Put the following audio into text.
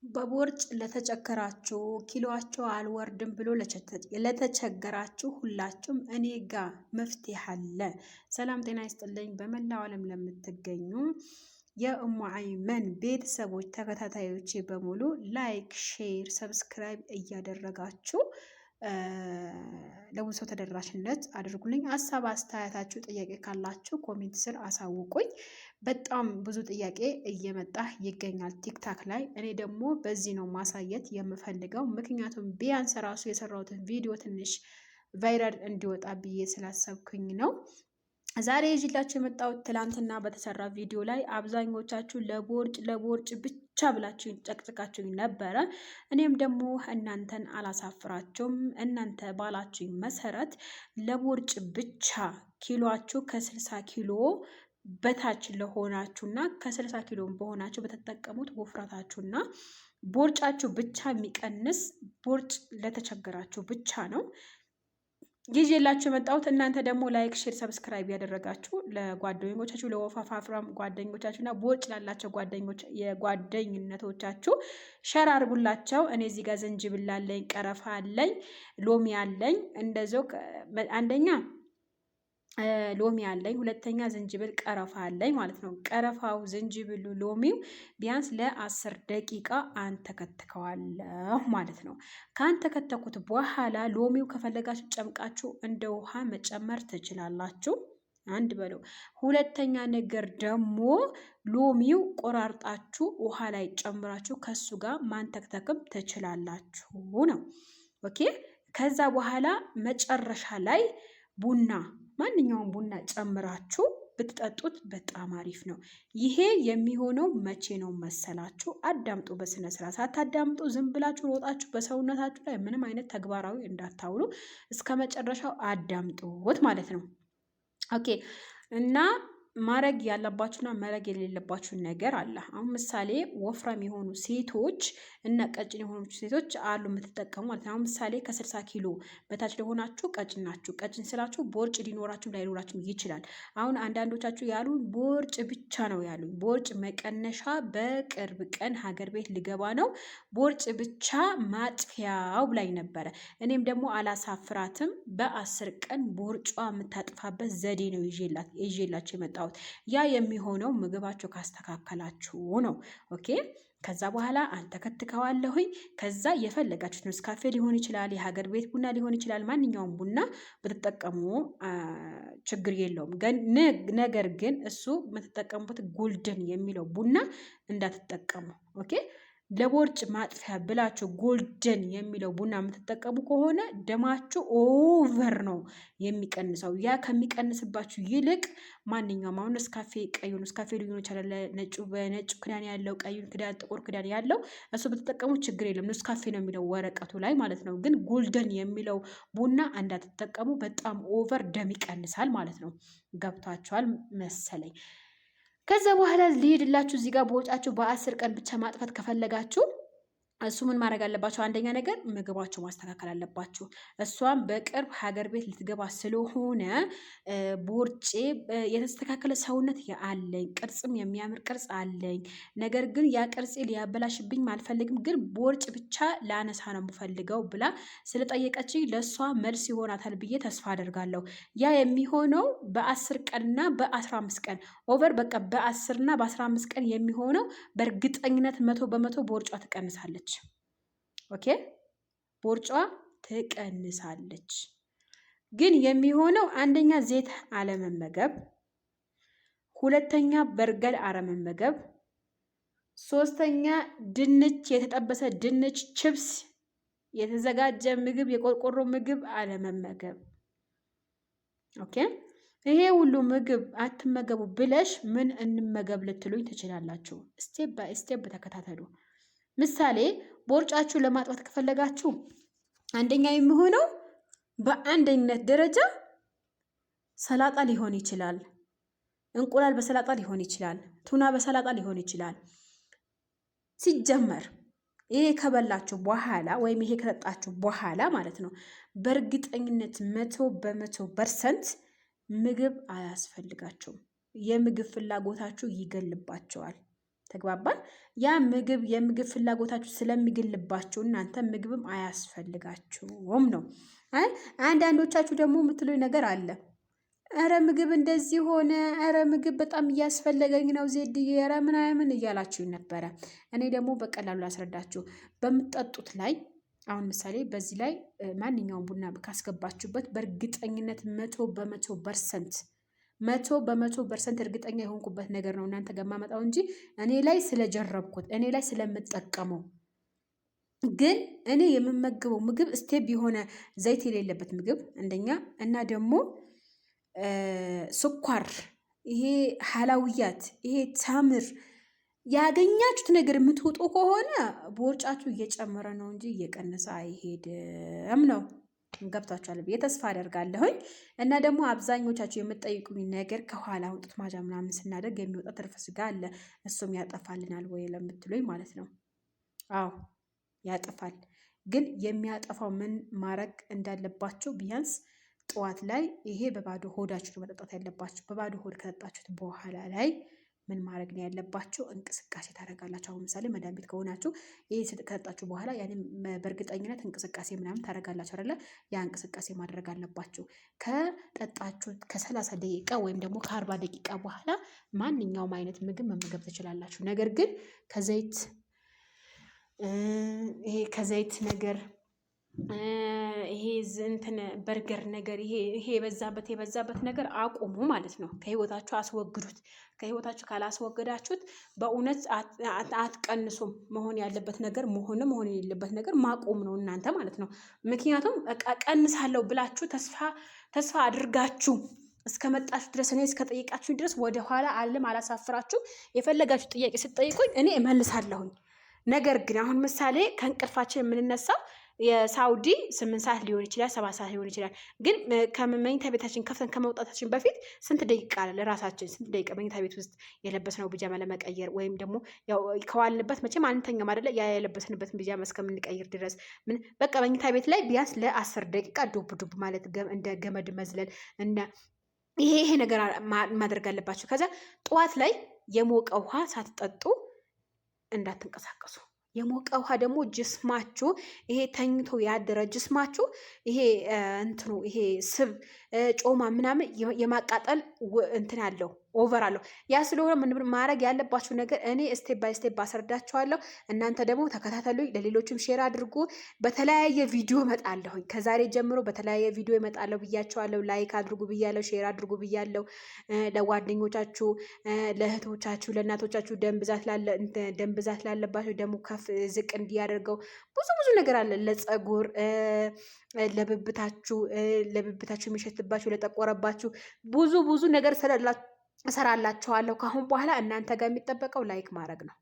በቦርጭ ለተቸገራችሁ ኪሎአቸው አልወርድም ብሎ ለተቸገራችሁ ሁላችሁም እኔ ጋር መፍትሄ አለ። ሰላም ጤና ይስጥልኝ። በመላው ዓለም ለምትገኙ የኡሙ አይመን ቤተሰቦች ተከታታዮቼ በሙሉ ላይክ፣ ሼር፣ ሰብስክራይብ እያደረጋችሁ ለብዙ ሰው ተደራሽነት አድርጉልኝ። ሀሳብ አስተያየታችሁ፣ ጥያቄ ካላችሁ ኮሜንት ስር አሳውቁኝ። በጣም ብዙ ጥያቄ እየመጣ ይገኛል ቲክታክ ላይ። እኔ ደግሞ በዚህ ነው ማሳየት የምፈልገው፣ ምክንያቱም ቢያንስ ራሱ የሰራሁትን ቪዲዮ ትንሽ ቫይራል እንዲወጣ ብዬ ስላሰብኩኝ ነው። ዛሬ ይዤላችሁ የመጣሁት ትላንትና በተሰራ ቪዲዮ ላይ አብዛኞቻችሁ ለቦርጭ ብቻ ብላችሁ ጨቅጭቃችሁኝ ነበረ። እኔም ደግሞ እናንተን አላሳፍራችሁም። እናንተ ባላችሁኝ መሰረት ለቦርጭ ብቻ ኪሎአችሁ ከ60 ኪሎ በታች ለሆናችሁና ከ60 ኪሎ በሆናችሁ በተጠቀሙት ወፍራታችሁና ቦርጫችሁ ብቻ የሚቀንስ ቦርጭ ለተቸገራችሁ ብቻ ነው ይዤላችሁ የመጣሁት። እናንተ ደግሞ ላይክ፣ ሼር፣ ሰብስክራይብ ያደረጋችሁ ለጓደኞቻችሁ ለወፋፋፍራም ጓደኞቻችሁና ቦርጭ ላላቸው ጓደኞች የጓደኝነቶቻችሁ ሸር አድርጉላቸው። እኔ እዚህ ጋር ዝንጅብል አለኝ፣ ቀረፋ አለኝ፣ ሎሚ አለኝ። እንደዚያው አንደኛ ሎሚ አለኝ፣ ሁለተኛ ዝንጅብል ቀረፋ አለኝ ማለት ነው። ቀረፋው፣ ዝንጅብሉ፣ ሎሚው ቢያንስ ለ10 ደቂቃ አንተከትከዋለሁ ማለት ነው። ካንተከተኩት በኋላ ሎሚው ከፈለጋችሁ ጨምቃችሁ እንደ ውሃ መጨመር ትችላላችሁ። አንድ በለው። ሁለተኛ ነገር ደግሞ ሎሚው ቆራርጣችሁ ውሃ ላይ ጨምራችሁ ከሱ ጋር ማንተክተክም ትችላላችሁ ነው። ኦኬ። ከዛ በኋላ መጨረሻ ላይ ቡና፣ ማንኛውም ቡና ጨምራችሁ ብትጠጡት በጣም አሪፍ ነው። ይሄ የሚሆነው መቼ ነው መሰላችሁ? አዳምጡ በስነ ስርዓት። ሳታዳምጡ ዝም ብላችሁ ሮጣችሁ በሰውነታችሁ ላይ ምንም አይነት ተግባራዊ እንዳታውሉ፣ እስከ መጨረሻው አዳምጡት ማለት ነው። ኦኬ። እና ማረግ ያለባችሁና ማረግ የሌለባችሁ ነገር አለ። አሁን ምሳሌ ወፍራም የሆኑ ሴቶች እና ቀጭን የሆኑ ሴቶች አሉ የምትጠቀሙ ማለት ነው። አሁን ምሳሌ ከ60 ኪሎ በታች ለሆናችሁ ቀጭን ናችሁ። ቀጭን ስላችሁ ቦርጭ ሊኖራችሁ ላይኖራችሁ ይችላል። አሁን አንዳንዶቻችሁ ያሉ ቦርጭ ብቻ ነው ያሉ። ቦርጭ መቀነሻ በቅርብ ቀን ሀገር ቤት ልገባ ነው፣ ቦርጭ ብቻ ማጥፊያው ብላኝ ነበረ። እኔም ደግሞ አላሳፍራትም። በ10 ቀን ቦርጯ የምታጥፋበት ዘዴ ነው ይዤላችሁ የመጣሁት። ያ የሚሆነው ምግባችሁ ካስተካከላችሁ ነው። ኦኬ። ከዛ በኋላ አንተከትከዋለሁኝ። ከዛ የፈለጋችሁት ኔስካፌ ሊሆን ይችላል፣ የሀገር ቤት ቡና ሊሆን ይችላል። ማንኛውም ቡና ብትጠቀሙ ችግር የለውም። ነገር ግን እሱ የምትጠቀሙበት ጎልደን የሚለው ቡና እንዳትጠቀሙ። ኦኬ። ለቦርጭ ማጥፊያ ብላችሁ ጎልደን የሚለው ቡና የምትጠቀሙ ከሆነ ደማችሁ ኦቨር ነው የሚቀንሰው። ያ ከሚቀንስባችሁ ይልቅ ማንኛውም አሁን ኔስካፌ፣ ቀዩ ኔስካፌ ሊሆን ይችላል፣ በነጭ ክዳን ያለው፣ ቀዩ ክዳን፣ ጥቁር ክዳን ያለው እሱ ብትጠቀሙ ችግር የለም። ኔስካፌ ነው የሚለው ወረቀቱ ላይ ማለት ነው። ግን ጎልደን የሚለው ቡና እንዳትጠቀሙ፣ በጣም ኦቨር ደም ይቀንሳል ማለት ነው። ገብቷችኋል መሰለኝ። ከዛ በኋላ ሊሄድላችሁ እዚህ ጋር ቦርጫችሁ በ10 ቀን ብቻ ማጥፋት ከፈለጋችሁ እሱ ምን ማድረግ አለባችሁ? አንደኛ ነገር ምግባችሁ ማስተካከል አለባችሁ። እሷም በቅርብ ሀገር ቤት ልትገባ ስለሆነ ቦርጬ የተስተካከለ ሰውነት አለኝ፣ ቅርጽም የሚያምር ቅርጽ አለኝ። ነገር ግን ያ ቅርጽ ሊያበላሽብኝ አልፈልግም፣ ግን ቦርጭ ብቻ ላነሳ ነው የምፈልገው ብላ ስለጠየቀችኝ ለእሷ መልስ ይሆናታል ብዬ ተስፋ አደርጋለሁ። ያ የሚሆነው በ10 ቀንና በ15 ቀን ኦቨር በቃ በ10 እና በ15 ቀን የሚሆነው በእርግጠኝነት 100% ቦርጯ ትቀንሳለች። ኦኬ። ቦርጯ ትቀንሳለች። ግን የሚሆነው አንደኛ ዘይት አለመመገብ፣ ሁለተኛ በርገር አለመመገብ፣ ሶስተኛ ድንች፣ የተጠበሰ ድንች፣ ቺፕስ፣ የተዘጋጀ ምግብ፣ የቆርቆሮ ምግብ አለመመገብ። ኦኬ። ይሄ ሁሉ ምግብ አትመገቡ ብለሽ ምን እንመገብ ልትሉኝ ትችላላችሁ። ስቴፕ ባይ ስቴፕ ተከታተሉ። ምሳሌ ቦርጫችሁ ለማጥፋት ከፈለጋችሁ አንደኛ የሚሆነው በአንደኝነት ደረጃ ሰላጣ ሊሆን ይችላል፣ እንቁላል በሰላጣ ሊሆን ይችላል፣ ቱና በሰላጣ ሊሆን ይችላል። ሲጀመር ይሄ ከበላችሁ በኋላ ወይም ይሄ ከጠጣችሁ በኋላ ማለት ነው በእርግጠኝነት 100% ምግብ አያስፈልጋችሁም። የምግብ ፍላጎታችሁ ይገልባቸዋል። ተግባባን። ያ ምግብ የምግብ ፍላጎታችሁ ስለሚግልባችሁ እናንተ ምግብም አያስፈልጋችሁም ነው። አንዳንዶቻችሁ ደግሞ የምትሉኝ ነገር አለ። ኧረ ምግብ እንደዚህ ሆነ፣ ኧረ ምግብ በጣም እያስፈለገኝ ነው ዜድዬ፣ ኧረ ምናምን እያላችሁ ነበረ። እኔ ደግሞ በቀላሉ ላስረዳችሁ። በምትጠጡት ላይ አሁን ምሳሌ በዚህ ላይ ማንኛውም ቡና ካስገባችሁበት በእርግጠኝነት 100% እርግጠኛ የሆንኩበት ነገር ነው እናንተ ጋር የማመጣው እንጂ እኔ ላይ ስለጀረብኩት እኔ ላይ ስለምጠቀመው። ግን እኔ የምመግበው ምግብ ስቴፕ የሆነ ዘይት የሌለበት ምግብ አንደኛ፣ እና ደግሞ ስኳር፣ ይሄ ሀላውያት፣ ይሄ ተምር ያገኛችሁት ነገር የምትውጡ ከሆነ ቦርጫችሁ እየጨመረ ነው እንጂ እየቀነሰ አይሄድም ነው። ገብታችኋል ብዬ ተስፋ አደርጋለሁኝ። እና ደግሞ አብዛኞቻችሁ የምትጠይቁኝ ነገር ከኋላ ጡት ማጃ ምናምን ስናደርግ የሚወጣ ትርፍ ስጋ አለ፣ እሱም ያጠፋልናል ወይ ለምትሉኝ ማለት ነው። አዎ ያጠፋል። ግን የሚያጠፋው ምን ማድረግ እንዳለባቸው ቢያንስ ጠዋት ላይ ይሄ በባዶ ሆዳችሁ መጠጣት ያለባችሁ። በባዶ ሆድ ከጠጣችሁት በኋላ ላይ ምን ማድረግ ነው ያለባችሁ? እንቅስቃሴ ታደርጋላችሁ። አሁን ምሳሌ መዳን ቤት ከሆናችሁ ይሄ ከጠጣችሁ በኋላ ያኔ በእርግጠኝነት እንቅስቃሴ ምናምን ታደርጋላችሁ አይደለ? ያ እንቅስቃሴ ማድረግ አለባችሁ። ከጠጣችሁ ከ30 ደቂቃ ወይም ደግሞ ከ40 ደቂቃ በኋላ ማንኛውም አይነት ምግብ መመገብ ትችላላችሁ። ነገር ግን ከዘይት ነገር ይሄ እንትን በርገር ነገር ይሄ የበዛበት ነገር አቁሙ ማለት ነው። ከህይወታችሁ አስወግዱት። ከህይወታችሁ ካላስወገዳችሁት በእውነት አትቀንሱም። መሆን ያለበት ነገር መሆን የሌለበት ነገር ማቆም ነው እናንተ ማለት ነው። ምክንያቱም ቀንሳለሁ ብላችሁ ተስፋ አድርጋችሁ እስከመጣችሁ ድረስ እኔ እስከጠይቃችሁ ድረስ ወደኋላ አላሳፍራችሁ። የፈለጋችሁ ጥያቄ ስትጠይቁኝ እኔ እመልሳለሁኝ። ነገር ግን አሁን ምሳሌ ከእንቅልፋችን የምንነሳው የሳውዲ 8 ሰዓት ሊሆን ይችላል፣ 7 ሰዓት ሊሆን ይችላል። ግን ከመኝታ ቤታችን ከፍተን ከመውጣታችን በፊት ስንት ደቂቃ አለ ለራሳችን? ስንት ደቂቃ መኝታ ቤት ውስጥ የለበስነው ቢጃማ ለመቀየር ወይም ደግሞ ያው ከዋልንበት መቼም አንተኛም አይደለ? ያ የለበስንበትን ቢጃማ እስከምንቀይር ድረስ ምን በቃ መኝታ ቤት ላይ ቢያንስ ለ10 ደቂቃ ዱብ ማለት እንደ ገመድ መዝለል እና ይሄ ነገር ማድረግ አለባቸው። ከዛ ጠዋት ላይ የሞቀ ውሃ ሳትጠጡ እንዳትንቀሳቀሱ። የሞቀ ውሃ ደግሞ ጅስማችሁ ይሄ ተኝቶ ያደረ ጅስማችሁ ይሄ ስብ ጮማ ምናምን የማቃጠል እንትን አለው፣ ኦቨር አለው። ያ ስለሆነ ምን ማድረግ ያለባችሁ ነገር እኔ ስቴፕ ባይ ስቴፕ አስረዳችኋለሁ። እናንተ ደግሞ ተከታተሉ፣ ለሌሎችም ሼር አድርጉ። በተለያየ ቪዲዮ እመጣለሁኝ። ከዛሬ ጀምሮ በተለያየ ቪዲዮ እመጣለሁ ብያችኋለሁ። ላይክ አድርጉ ብያለሁ፣ ሼር አድርጉ ብያለሁ። ለጓደኞቻችሁ፣ ለእህቶቻችሁ፣ ለእናቶቻችሁ ደም ብዛት ላለባችሁ ደግሞ ከፍ ዝቅ እንዲያደርገው ብዙ ነገር አለ። ለጸጉር፣ ለብብታችሁ የሚሸትባችሁ፣ ለጠቆረባችሁ ብዙ ነገር እሰራላችኋለሁ። ከአሁን በኋላ እናንተ ጋር የሚጠበቀው ላይክ ማድረግ ነው።